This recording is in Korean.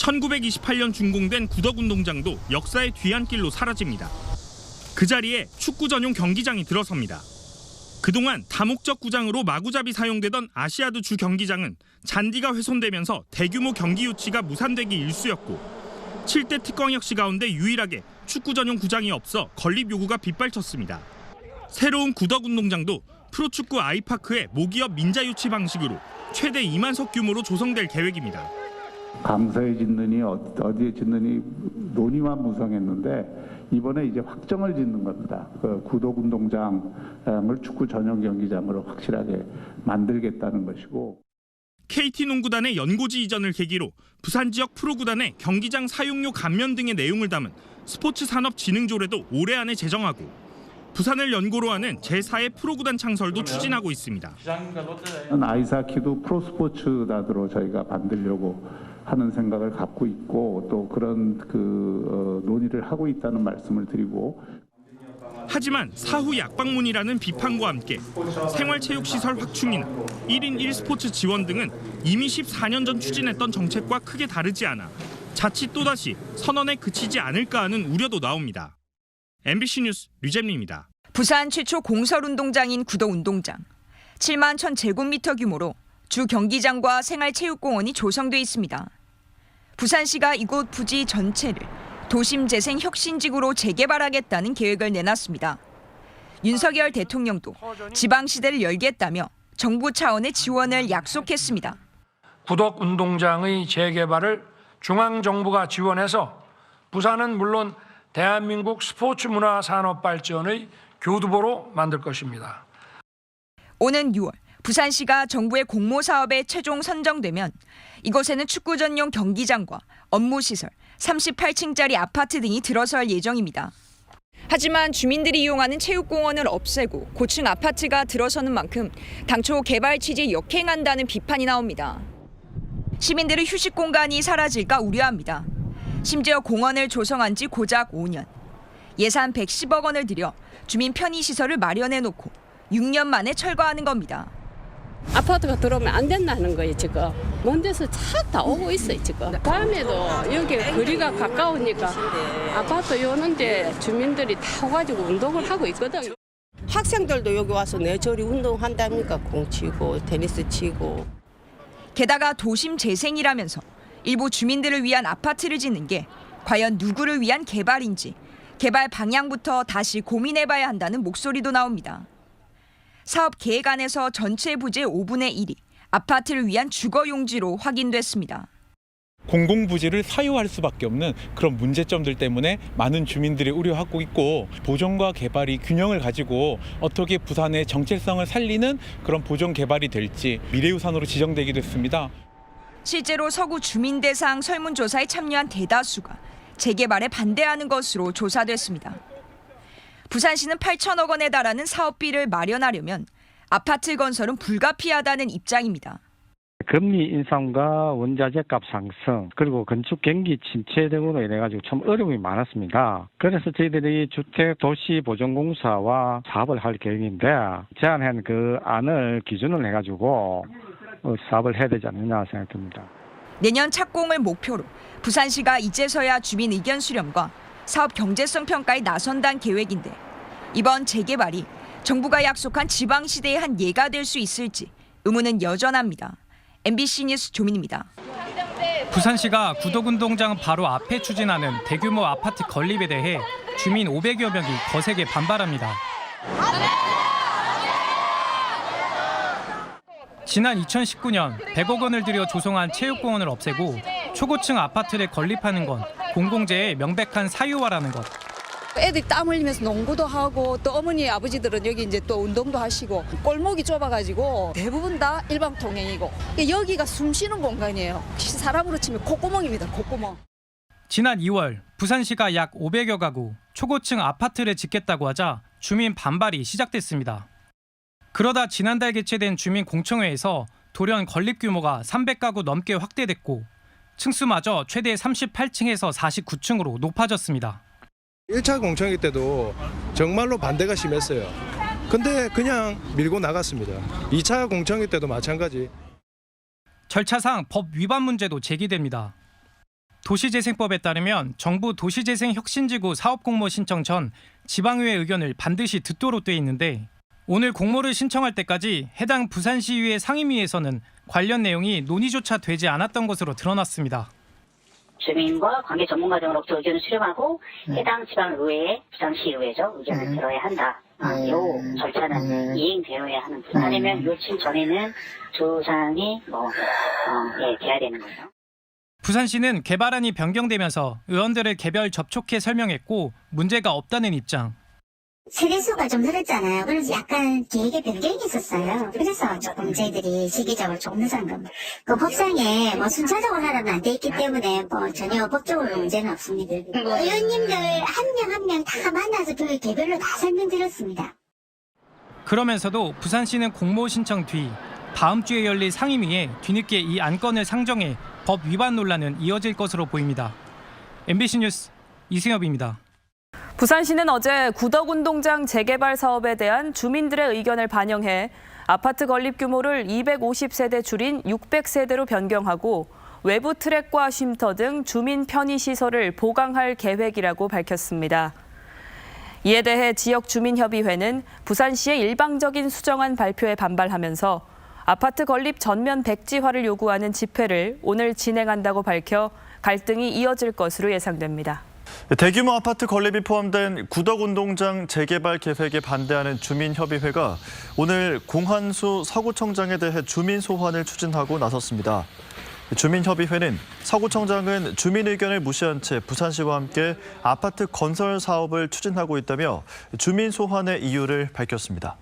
1928년 준공된 구덕운동장도 역사의 뒤안길로 사라집니다. 그 자리에 축구 전용 경기장이 들어섭니다. 그동안 다목적 구장으로 마구잡이 사용되던 아시아드 주 경기장은 잔디가 훼손되면서 대규모 경기 유치가 무산되기 일쑤였고 7대 특권 역시 가운데 유일하게 축구 전용 구장이 없어 건립 요구가 빗발쳤습니다. 새로운 구덕운동장도 프로축구 아이파크의 모기업 민자 유치 방식으로 최대 2만석 규모로 조성될 계획입니다. 강서에 짓느니 어디에 짓느니 논의만 무성했는데 이번에 이제 확정을 짓는 겁니다. 그 구덕운동장을 축구 전용 경기장으로 확실하게 만들겠다는 것이고. KT 농구단의 연고지 이전을 계기로 부산 지역 프로구단의 경기장 사용료 감면 등의 내용을 담은 스포츠산업진흥조례도 올해 안에 제정하고 부산을 연고로 하는 제4의 프로구단 창설도 추진하고 있습니다. 아이스하키도 프로스포츠단으로 저희가 만들려고 하는 생각을 갖고 있고 또 그런 논의를 하고 있다는 말씀을 드리고. 하지만 사후 약방문이라는 비판과 함께 생활체육시설 확충이나 1인 1스포츠 지원 등은 이미 14년 전 추진했던 정책과 크게 다르지 않아 자칫 또다시 선언에 그치지 않을까 하는 우려도 나옵니다. MBC 뉴스 류잼리입니다. 부산 최초 공설운동장인 구덕운동장. 7만 1,000제곱미터 규모로 주 경기장과 생활체육공원이 조성돼 있습니다. 부산시가 이곳 부지 전체를 도심재생혁신지구로 재개발하겠다는 계획을 내놨습니다. 윤석열 대통령도 지방시대를 열겠다며 정부 차원의 지원을 약속했습니다. 구덕운동장의 재개발을 중앙정부가 지원해서 부산은 물론 대한민국 스포츠 문화 산업 발전의 교두보로 만들 것입니다. 오는 6월 부산시가 정부의 공모사업에 최종 선정되면 이곳에는 축구 전용 경기장과 업무시설, 38층짜리 아파트 등이 들어설 예정입니다. 하지만 주민들이 이용하는 체육공원을 없애고 고층 아파트가 들어서는 만큼 당초 개발 취지에 역행한다는 비판이 나옵니다. 시민들의 휴식 공간이 사라질까 우려합니다. 심지어 공원을 조성한 지 고작 5년. 예산 110억 원을 들여 주민 편의시설을 마련해놓고 6년 만에 철거하는 겁니다. 아파트가 들어오면 안 된다는 거예요, 지금. 먼 데서 차 다 오고 있어요, 지금. 밤에도 여기 거리가 가까우니까 아파트 요는데 주민들이 다 와가지고 운동을 하고 있거든요. 학생들도 여기 와서 내저리 운동한답니까? 공 치고 테니스 치고. 게다가 도심 재생이라면서 일부 주민들을 위한 아파트를 짓는 게 과연 누구를 위한 개발인지 개발 방향부터 다시 고민해봐야 한다는 목소리도 나옵니다. 사업 계획안에서 전체 부지의 5분의 1이 아파트를 위한 주거용지로 확인됐습니다. 공공부지를 사유할 수밖에 없는 그런 문제점들 때문에 많은 주민들이 우려하고 있고 보존과 개발이 균형을 가지고 어떻게 부산의 정체성을 살리는 그런 보존 개발이 될지 미래유산으로 지정되기도 했습니다. 실제로 서구 주민 대상 설문조사에 참여한 대다수가 재개발에 반대하는 것으로 조사됐습니다. 부산시는 8천억 원에 달하는 사업비를 마련하려면 아파트 건설은 불가피하다는 입장입니다. 금리 인상과 원자재 값 상승 그리고 건축 경기 침체 등으로 인해 가지고 참 어려움이 많았습니다. 그래서 저희들이 주택도시보존공사와 사업을 할 계획인데 제안한 그 안을 기준을 해가지고 사업을 해야 되지 않느냐 생각됩니다. 내년 착공을 목표로 부산시가 이제서야 주민 의견 수렴과 사업 경제성 평가에 나선다는 계획인데 이번 재개발이 정부가 약속한 지방시대의 한 예가 될 수 있을지 의문은 여전합니다. MBC 뉴스 조민입니다. 부산시가 구덕운동장 바로 앞에 추진하는 대규모 아파트 건립에 대해 주민 500여 명이 거세게 반발합니다. 지난 2019년 100억 원을 들여 조성한 체육공원을 없애고 초고층 아파트를 건립하는 건 공공재의 명백한 사유화라는 것. 애들 땀 흘리면서 농구도 하고 또 어머니 아버지들은 여기 이제 또 운동도 하시고 골목이 좁아가지고 대부분 다 일방 통행이고 여기가 숨 쉬는 공간이에요. 사람으로 치면 콧구멍입니다. 콧구멍. 지난 2월 부산시가 약 500여 가구 초고층 아파트를 짓겠다고 하자 주민 반발이 시작됐습니다. 그러다 지난달 개최된 주민공청회에서 돌연 건립 규모가 300가구 넘게 확대됐고 층수마저 최대 38층에서 49층으로 높아졌습니다. 1차 공청회 때도 정말로 반대가 심했어요. 근데 그냥 밀고 나갔습니다. 2차 공청회 때도 마찬가지. 절차상 법 위반 문제도 제기됩니다. 도시재생법에 따르면 정부 도시재생혁신지구 사업공모 신청 전 지방의회 의견을 반드시 듣도록 돼 있는데 오늘 공모를 신청할 때까지 해당 부산시의회 상임위에서는 관련 내용이 논의조차 되지 않았던 것으로 드러났습니다. 주민과 관계 전문가등으로부터 의견을 수렴하고 해당 지방의회에 부산시의회죠 의견을 들어야 한다. 요 절차는 이행되어야 하는 부분. 아니면 요청 전에는 조사항이 돼야 되는 거죠. 부산시는 개발안이 변경되면서 의원들을 개별 접촉해 설명했고 문제가 없다는 입장. 세대수가 좀 늘었잖아요. 그래서 약간 계획의 변경이 있었어요. 그래서 조금 저희들이 시기적으로 조금 늦은 겁니다. 그 법상에 순차적으로 하라는 안 돼 있기 때문에 전혀 법적으로 문제는 없습니다. 의원님들 한 명 한 명 다 만나서 그 개별로 다 설명드렸습니다. 그러면서도 부산시는 공모 신청 뒤 다음 주에 열릴 상임위에 뒤늦게 이 안건을 상정해 법 위반 논란은 이어질 것으로 보입니다. MBC 뉴스 이승엽입니다. 부산시는 어제 구덕운동장 재개발 사업에 대한 주민들의 의견을 반영해 아파트 건립 규모를 250세대 줄인 600세대로 변경하고 외부 트랙과 쉼터 등 주민 편의시설을 보강할 계획이라고 밝혔습니다. 이에 대해 지역주민협의회는 부산시의 일방적인 수정안 발표에 반발하면서 아파트 건립 전면 백지화를 요구하는 집회를 오늘 진행한다고 밝혀 갈등이 이어질 것으로 예상됩니다. 대규모 아파트 건립이 포함된 구덕운동장 재개발 계획에 반대하는 주민협의회가 오늘 공한수 서구청장에 대해 주민 소환을 추진하고 나섰습니다. 주민협의회는 서구청장은 주민 의견을 무시한 채 부산시와 함께 아파트 건설 사업을 추진하고 있다며 주민 소환의 이유를 밝혔습니다.